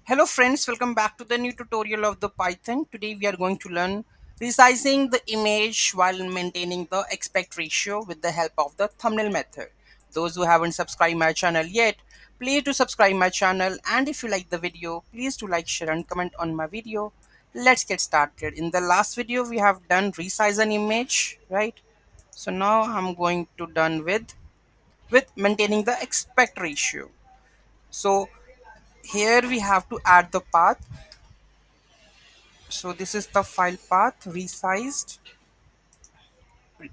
Hello friends, welcome back to the new tutorial of the Python. Today we are going to learn resizing the image while maintaining the aspect ratio with the help of the thumbnail method. Those who haven't subscribed my channel yet, please do subscribe my channel, and if you like the video, please do like, share and comment on my video. Let's get started. In the last video we have done resize an image, right? So now I'm going to done with maintaining the aspect ratio. So here we have to add the path. So this is the file path resized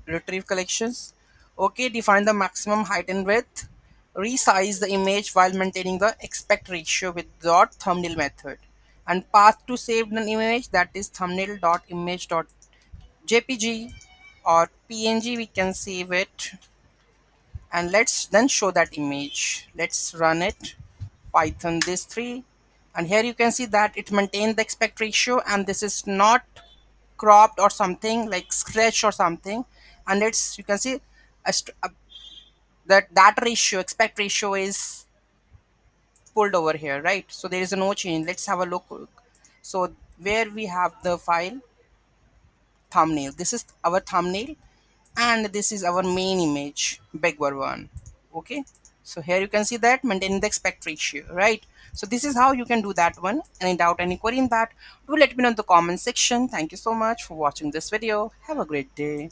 retrieve collections. Okay, define the maximum height and width. Resize the image while maintaining the aspect ratio with dot thumbnail method. And path to save an image, that is thumbnail dot image dot jpg or png. We can save it and let's then show that image. Let's run it. Python this 3, and here you can see that it maintains the aspect ratio, and this is not cropped or something like stretched or something, and it's, you can see that ratio, aspect ratio, is pulled over here, right? So there is no change. Let's have a look. So where we have the file thumbnail, this is our thumbnail, and this is our main image, bigger one. Okay, so here you can see that maintaining the aspect ratio, right? So this is how you can do that one. Any doubt, any query in that, do let me know in the comment section. Thank you so much for watching this video. Have a great day.